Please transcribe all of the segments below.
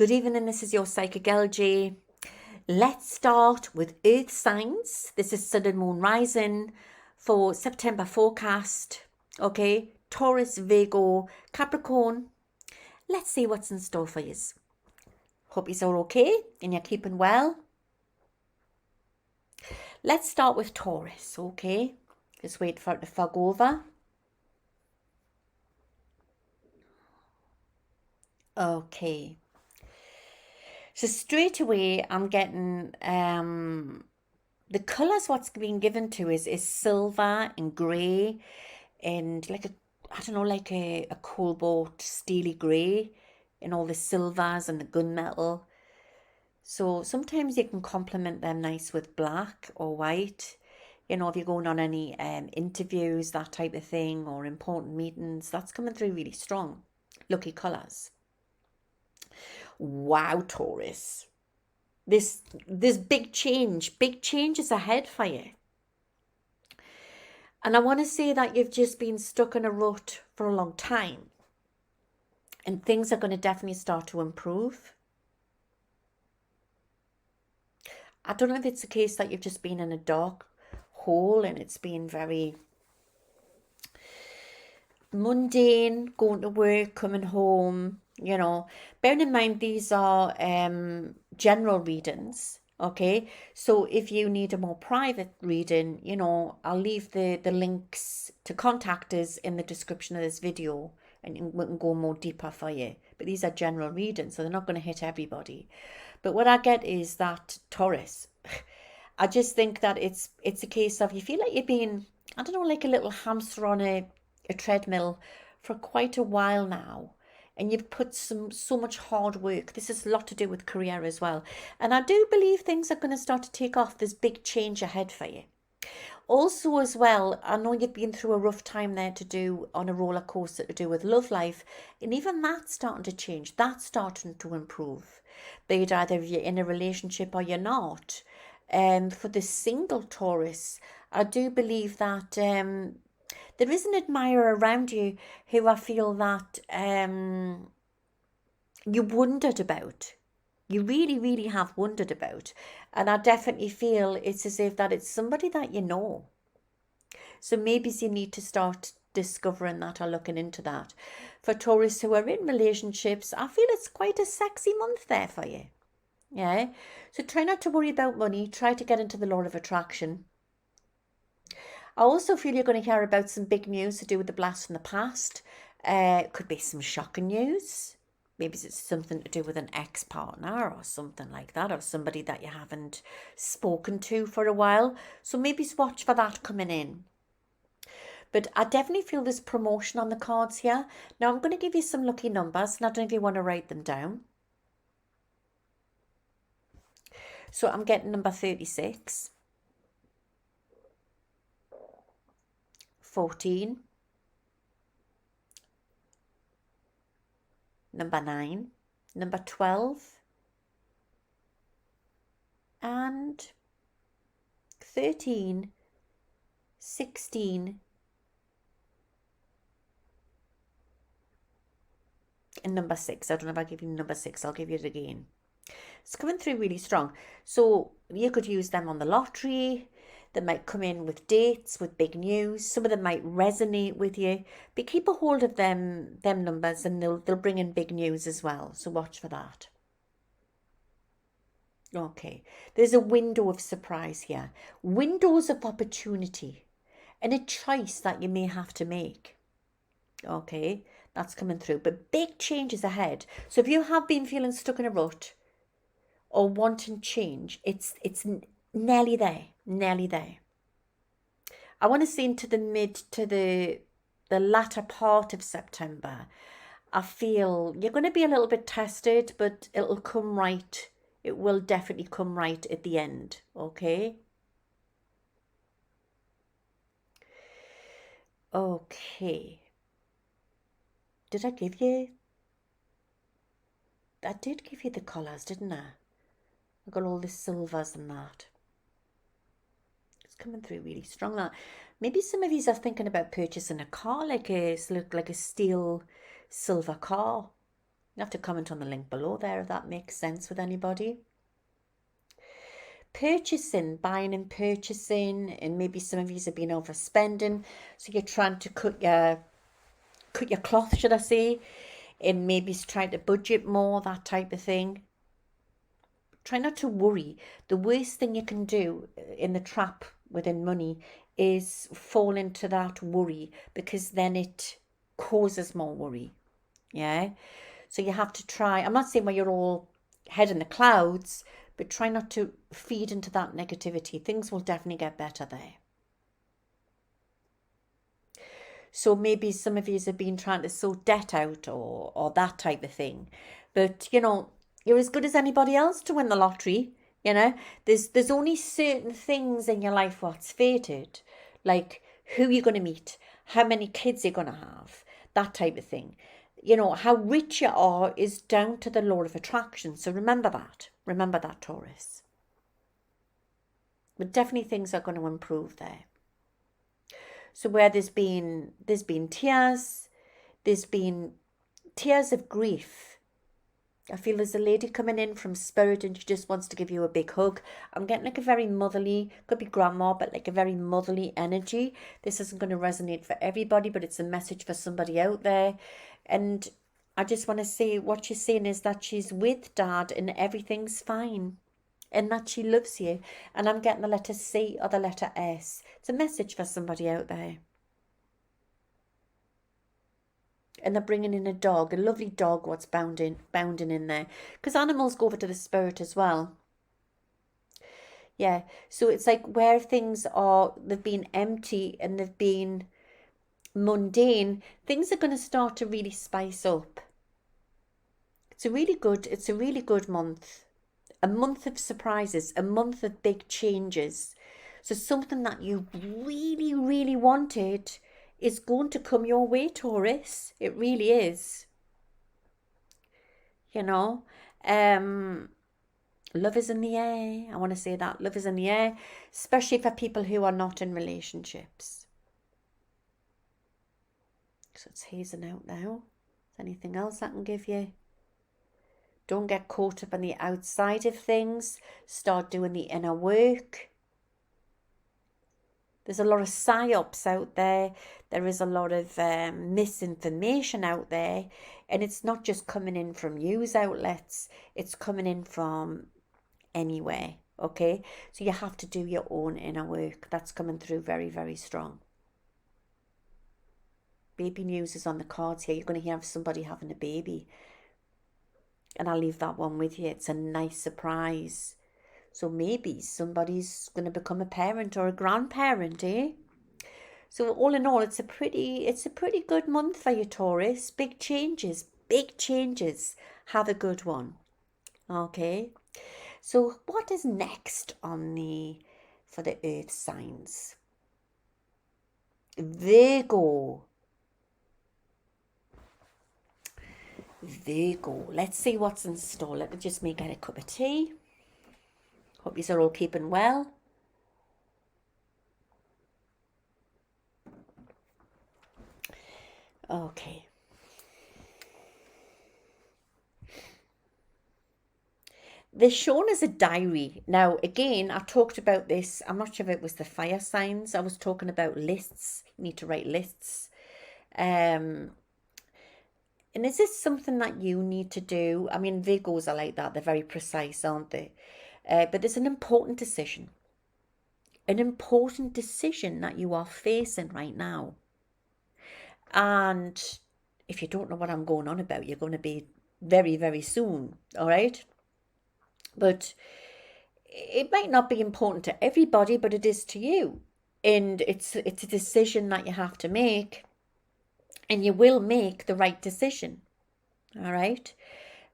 Good evening, this is your Psychic LG. Let's start with Earth signs. This is Sun and Moon rising for September forecast. Okay, Taurus, Virgo, Capricorn. Let's see what's in store for you. Hope you're all okay and you're keeping well. Let's start with Taurus, okay? Just wait for it to fog over. Okay. So straight away, I'm getting the colours what's being given to is silver and grey and like a cobalt steely grey and all the silvers and the gunmetal. So sometimes you can complement them nice with black or white. You know, if you're going on any interviews, that type of thing, or important meetings, that's coming through really strong. Lucky colours. Wow, Taurus. This big change is ahead for you. And I want to say that you've just been stuck in a rut for a long time. And things are going to definitely start to improve. I don't know if it's the case that you've just been in a dark hole and it's been very mundane, going to work, coming home, you know. Bearing in mind these are general readings, okay? So if you need a more private reading, you know, I'll leave the links to contact us in the description of this video and we can go more deeper for you. But these are general readings, so they're not going to hit everybody. But what I get is that Taurus, I just think that it's a case of you feel like you're being, I don't know, like a little hamster on a treadmill for quite a while now, and you've put so much hard work. This has a lot to do with career as well, and I do believe things are going to start to take off. There's big change ahead for you. Also as well, I know you've been through a rough time there to do on a roller coaster to do with love life, and even that's starting to change. That's starting to improve. Be it either you're in a relationship or you're not. For the single Taurus, I do believe that there is an admirer around you who I feel that you wondered about. You really, really have wondered about. And I definitely feel it's as if that it's somebody that you know. So maybe you need to start discovering that or looking into that. For Taurus who are in relationships, I feel it's quite a sexy month there for you. Yeah. So try not to worry about money. Try to get into the law of attraction. I also feel you're going to hear about some big news to do with the blast from the past. It could be some shocking news. Maybe it's something to do with an ex-partner or something like that, or somebody that you haven't spoken to for a while. So maybe watch for that coming in. But I definitely feel there's promotion on the cards here. Now I'm going to give you some lucky numbers, and I don't know if you want to write them down. So I'm getting number 36. 14, number 9, number 12, and 13, 16, and number 6. I don't know if I give you number 6, I'll give you it again. It's coming through really strong. So you could use them on the lottery. They might come in with dates, with big news. Some of them might resonate with you. But keep a hold of them numbers, and they'll bring in big news as well. So watch for that. Okay. There's a window of surprise here. Windows of opportunity. And a choice that you may have to make. Okay. That's coming through. But big changes ahead. So if you have been feeling stuck in a rut or wanting change, it's nearly there. Nearly there. I want to say into the latter part of September. I feel you're going to be a little bit tested, but it'll come right. It will definitely come right at the end. Okay. Okay. Did I give you? I did give you the colours, didn't I? I got all the silvers and that. Coming through really strong. That maybe some of you are thinking about purchasing a car, like a steel silver car. You have to comment on the link below there if that makes sense with anybody. Purchasing, buying and purchasing, and maybe some of you have been overspending, so you're trying to cut your cloth, should I say, and maybe trying to budget more, that type of thing. Try not to worry. The worst thing you can do in the trap within money is fall into that worry, because then it causes more worry. Yeah. So you have to try. I'm not saying where you're all head in the clouds, but try not to feed into that negativity. Things will definitely get better there. So maybe some of you have been trying to sort debt out or that type of thing. But, you know, you're as good as anybody else to win the lottery. You know, there's only certain things in your life what's fated, like who you're going to meet, how many kids you're going to have, that type of thing. You know, how rich you are is down to the law of attraction. So remember that. Remember that, Taurus. But definitely things are going to improve there. So where there's been tears, there's been tears of grief. I feel there's a lady coming in from spirit and she just wants to give you a big hug. I'm getting like a very motherly, could be grandma, but like a very motherly energy. This isn't going to resonate for everybody, but it's a message for somebody out there. And I just want to say what she's saying is that she's with dad and everything's fine, and that she loves you. And I'm getting the letter C or the letter S. It's a message for somebody out there. And they're bringing in a dog, a lovely dog, what's bounding in there. Because animals go over to the spirit as well. Yeah, so it's like where things are, they've been empty and they've been mundane, things are going to start to really spice up. It's a really good month. A month of surprises, a month of big changes. So something that you really, really wanted is going to come your way, Taurus. It really is. You know, love is in the air. I want to say that. Love is in the air, especially for people who are not in relationships. So it's hazing out now. Is there anything else I can give you? Don't get caught up on the outside of things. Start doing the inner work. There's a lot of psyops out there. There is a lot of misinformation out there. And it's not just coming in from news outlets. It's coming in from anywhere. Okay? So you have to do your own inner work. That's coming through very, very strong. Baby news is on the cards here. You're going to hear of somebody having a baby. And I'll leave that one with you. It's a nice surprise. So maybe somebody's going to become a parent or a grandparent, eh? So all in all, it's a pretty good month for you, Taurus. Big changes. Have a good one. Okay. So what is next for the earth signs? Virgo. Let's see what's in store. Let me just make a cup of tea. Hope you are all keeping well. Okay. They're shown as a diary. Now, again, I talked about this. I'm not sure if it was the fire signs. I was talking about lists. You need to write lists. And is this something that you need to do? I mean, Virgos are like that. They're very precise, aren't they? But there's an important decision. An important decision that you are facing right now. And if you don't know what I'm going on about, you're going to be very, very soon. All right? But it might not be important to everybody, but it is to you. And it's a decision that you have to make. And you will make the right decision. All right?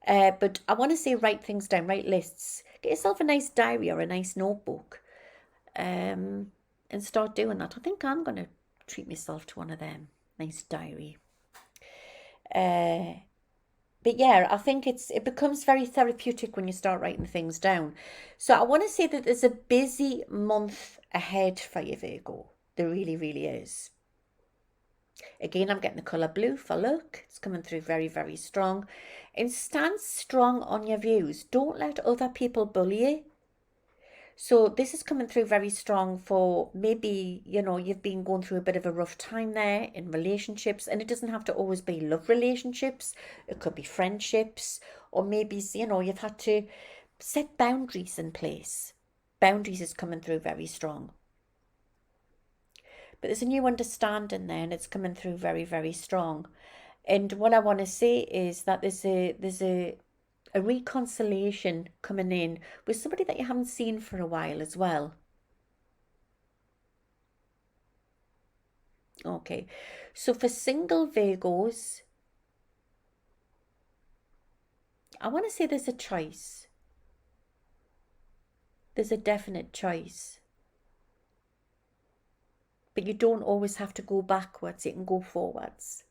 But I want to say write things down, write lists. Get yourself a nice diary or a nice notebook. And start doing that. I think I'm going to treat myself to one of them. Nice diary. But yeah, I think it becomes very therapeutic when you start writing things down. So I want to say that there's a busy month ahead for you, Virgo. There really, really is. Again, I'm getting the colour blue for luck. It's coming through very, very strong. And stand strong on your views. Don't let other people bully you. So this is coming through very strong for maybe, you know, you've been going through a bit of a rough time there in relationships. And it doesn't have to always be love relationships. It could be friendships. Or maybe, you know, you've had to set boundaries in place. Boundaries is coming through very strong. But there's a new understanding there, and it's coming through very, very strong. And what I want to say is that there's a reconciliation coming in with somebody that you haven't seen for a while as well. Okay, so for single Virgos, I want to say there's a choice. There's a definite choice. But you don't always have to go backwards, you can go forwards.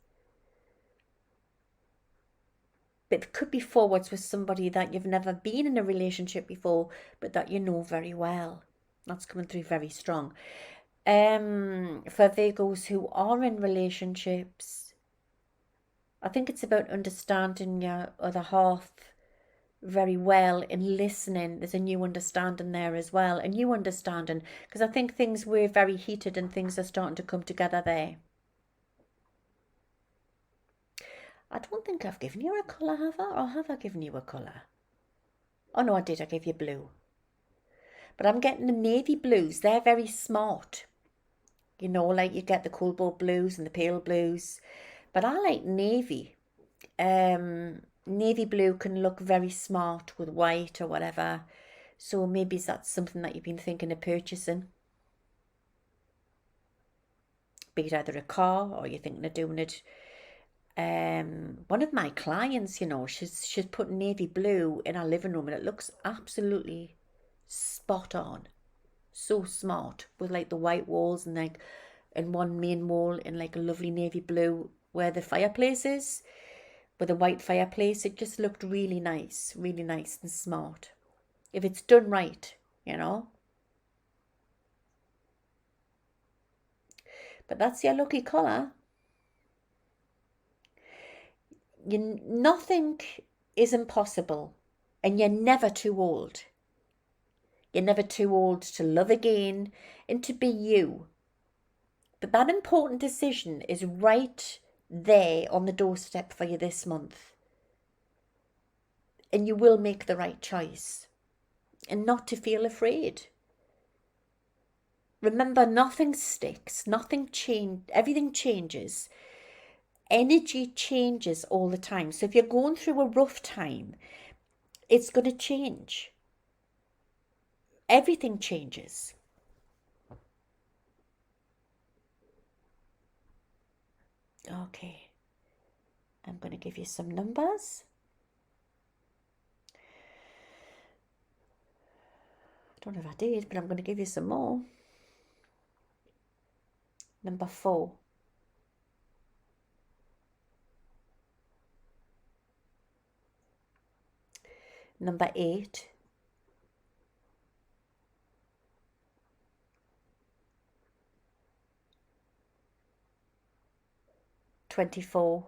But it could be forwards with somebody that you've never been in a relationship before, but that you know very well. That's coming through very strong. For Virgos who are in relationships, I think it's about understanding your other half very well and listening. There's a new understanding there as well, a new understanding, because I think things were very heated and things are starting to come together there. I don't think I've given you a colour, have I? Or have I given you a colour? Oh no, I did. I gave you blue. But I'm getting the navy blues. They're very smart. You know, like you get the cobalt blues and the pale blues. But I like navy. Navy blue can look very smart with white or whatever. So maybe that's something that you've been thinking of purchasing. Be it either a car or you're thinking of doing it. One of my clients, you know, she's put navy blue in our living room and it looks absolutely spot on. So smart with like the white walls and like in one main wall in like a lovely navy blue where the fireplace is, with a white fireplace. It just looked really nice and smart. If it's done right, you know. But that's your lucky colour. Nothing is impossible, and you're never too old. You're never too old to love again and to be you. But that important decision is right there on the doorstep for you this month. And you will make the right choice. And not to feel afraid. Remember, nothing sticks, everything changes. Energy changes all the time. So if you're going through a rough time, it's going to change. Everything changes. Okay. I'm going to give you some numbers. I don't know if I did, but I'm going to give you some more. Number 4. Number 8. $24.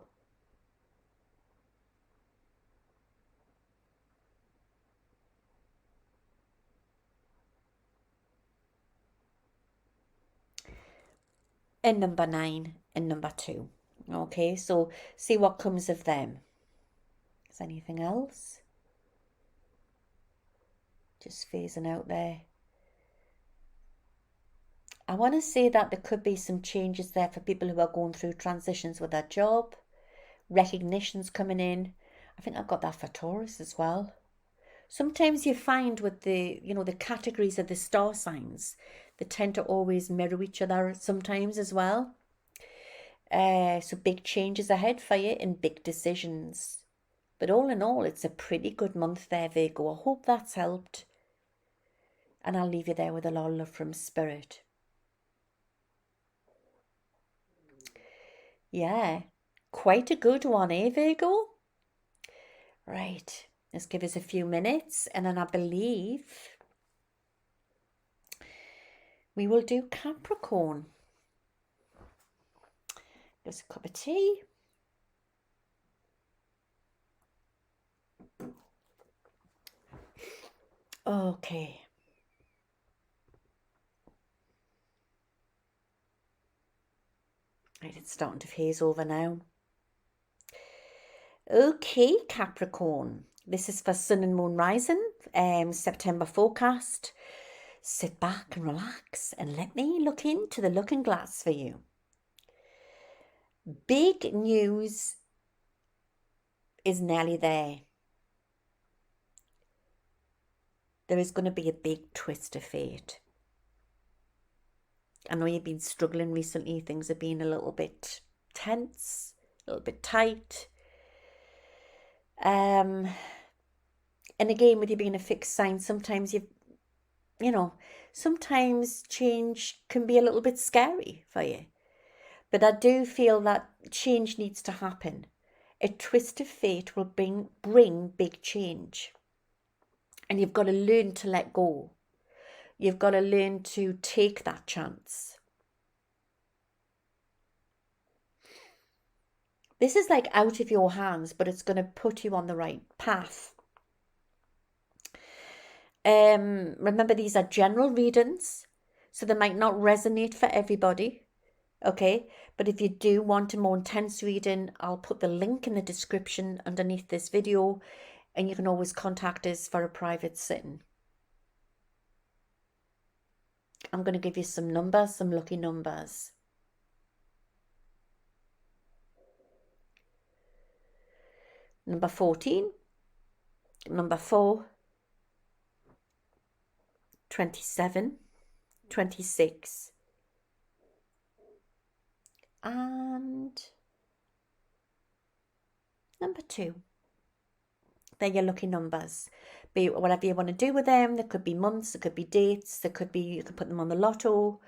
And number 9 and number 2. Okay, so see what comes of them. Is anything else? Just phasing out there. I want to say that there could be some changes there for people who are going through transitions with their job, recognitions coming in. I think I've got that for Taurus as well. Sometimes you find with the, you know, the categories of the star signs, they tend to always mirror each other sometimes as well. So big changes ahead for you and big decisions. But all in all, it's a pretty good month there, Virgo. I hope that's helped. And I'll leave you there with a lot of love from Spirit. Yeah, quite a good one, eh, Virgo? Right, let's give us a few minutes and then I believe we will do Capricorn. Just a cup of tea. Okay. Right, it's starting to phase over now. Okay, Capricorn. This is for Sun and Moon rising, September forecast. Sit back and relax and let me look into the looking glass for you. Big news is nearly there. There is going to be a big twist of fate. I know you've been struggling recently. Things have been a little bit tense, a little bit tight. And again, with you being a fixed sign, sometimes sometimes change can be a little bit scary for you. But I do feel that change needs to happen. A twist of fate will bring big change. And you've got to learn to let go. You've got to learn to take that chance. This is like out of your hands, but it's going to put you on the right path. Remember, these are general readings, so they might not resonate for everybody. Okay, but if you do want a more intense reading, I'll put the link in the description underneath this video, and you can always contact us for a private sitting. I'm going to give you some numbers, some lucky numbers. Number 14, number 4, 27, 26, and number 2. They're your lucky numbers. Be whatever you want to do with them. There could be months, there could be dates, there could be, you could put them on the lotto.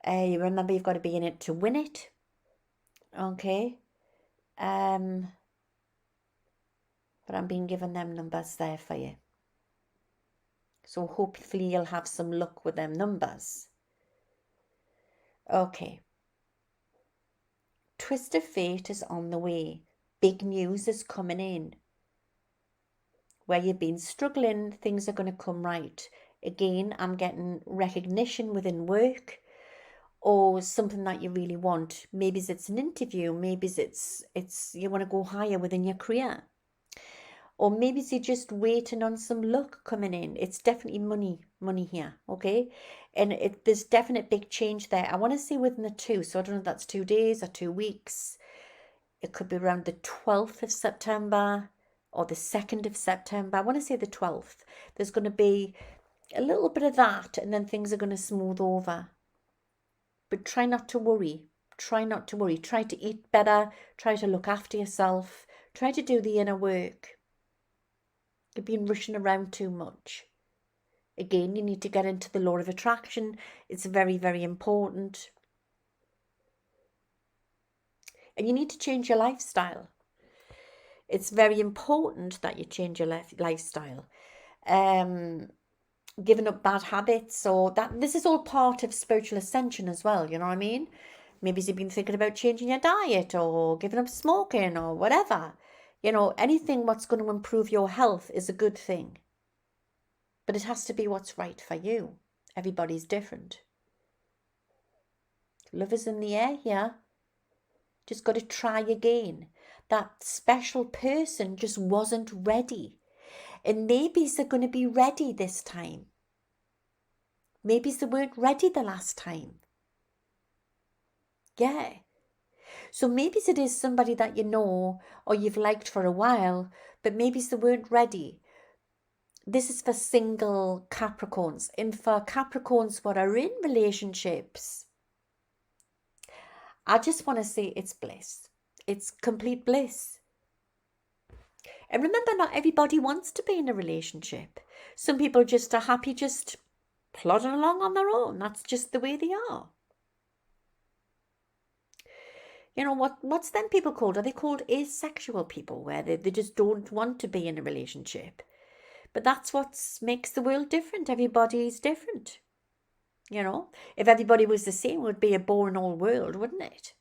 Remember, you've got to be in it to win it. Okay. But I'm being given them numbers there for you. So hopefully you'll have some luck with them numbers. Okay. Twist of fate is on the way. Big news is coming in. Where you've been struggling, things are going to come right. Again, I'm getting recognition within work or something that you really want. Maybe it's an interview. Maybe it's you want to go higher within your career. Or maybe you're just waiting on some luck coming in. It's definitely money here, okay? And there's definite big change there. I want to say within the 2, so I don't know if that's 2 days or 2 weeks. It could be around the 12th of September or the 2nd of September. I want to say the 12th. There's going to be a little bit of that, and then things are going to smooth over. But try not to worry. Try not to worry. Try to eat better. Try to look after yourself. Try to do the inner work. You've been rushing around too much. Again, you need to get into the law of attraction. It's very, very important. And you need to change your lifestyle. It's very important that you change your lifestyle. Giving up bad habits, or this is all part of spiritual ascension as well, you know what I mean? Maybe you've been thinking about changing your diet or giving up smoking or whatever. You know, anything what's going to improve your health is a good thing. But it has to be what's right for you. Everybody's different. Love is in the air here. Just got to try again. That special person just wasn't ready. And maybe they're going to be ready this time. Maybe they weren't ready the last time. Yeah. So maybe it is somebody that you know or you've liked for a while, but maybe they weren't ready. This is for single Capricorns. And for Capricorns what are in relationships, I just want to say it's bliss. It's complete bliss. And remember, not everybody wants to be in a relationship. Some people just are happy just plodding along on their own. That's just the way they are. You know, what's then people called? Are they called asexual people, where they just don't want to be in a relationship? But that's what makes the world different. Everybody's different. You know, if everybody was the same, it would be a boring old world, wouldn't it?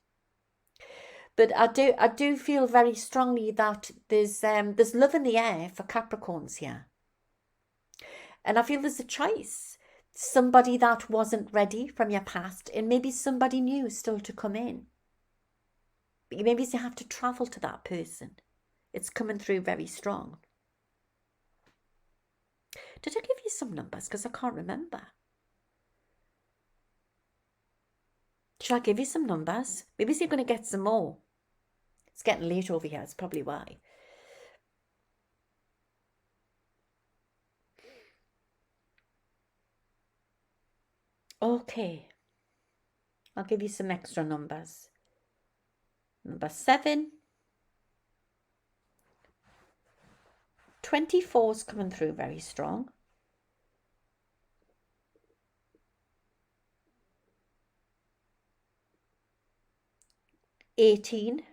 But I do feel very strongly that there's love in the air for Capricorns here. And I feel there's a choice. Somebody that wasn't ready from your past, and maybe somebody new still to come in. But maybe you have to travel to that person. It's coming through very strong. Did I give you some numbers? Because I can't remember. Shall I give you some numbers? Maybe you're going to get some more. It's getting late over here. That's probably why. Okay. I'll give you some extra numbers. Number 7. 24 is coming through very strong. 18.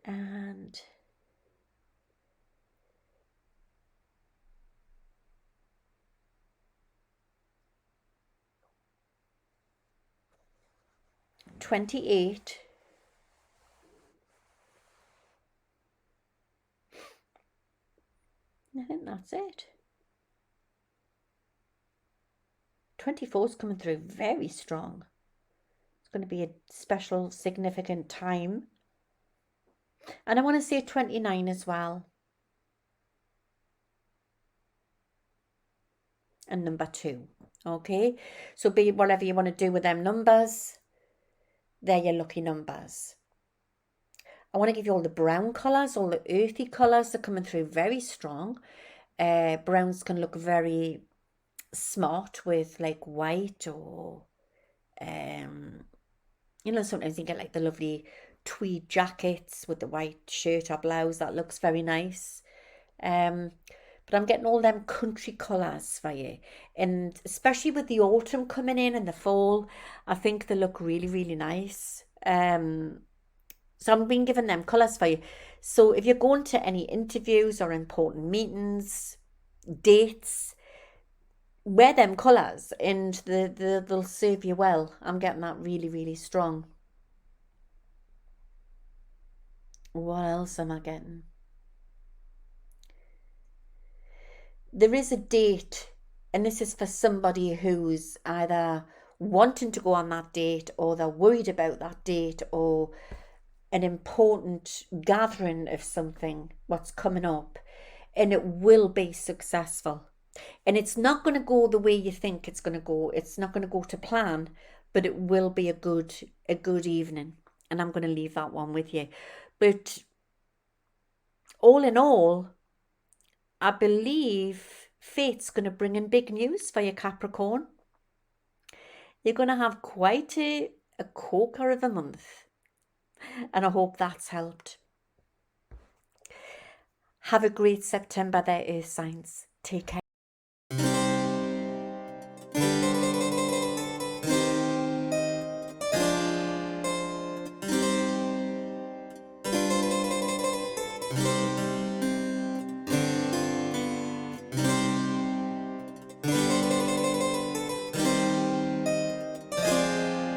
And 28. I think that's it. 24 is coming through very strong. It's going to be a special, significant time. And I want to say 29 as well. And number 2. Okay, so be whatever you want to do with them numbers. They're your lucky numbers. I want to give you all the brown colours, all the earthy colours. They're coming through very strong. Browns can look very smart with like white or, you know, sometimes you get like the lovely tweed jackets with the white shirt or blouse. That looks very nice. But I'm getting all them country colours for you. And especially with the autumn coming in and the fall, I think they look really, really nice. So I'm being given them colours for you. So if you're going to any interviews or important meetings, dates, wear them colours and they'll serve you well. I'm getting that really, really strong. What else am I getting? There is a date, and this is for somebody who's either wanting to go on that date or they're worried about that date or an important gathering of something, what's coming up, and it will be successful. And it's not going to go the way you think it's going to go. It's not going to go to plan, but it will be a good evening. And I'm going to leave that one with you. But all in all, I believe fate's going to bring in big news for your Capricorn. You're going to have quite a corker of a month. And I hope that's helped. Have a great September there, Earth signs. Take care.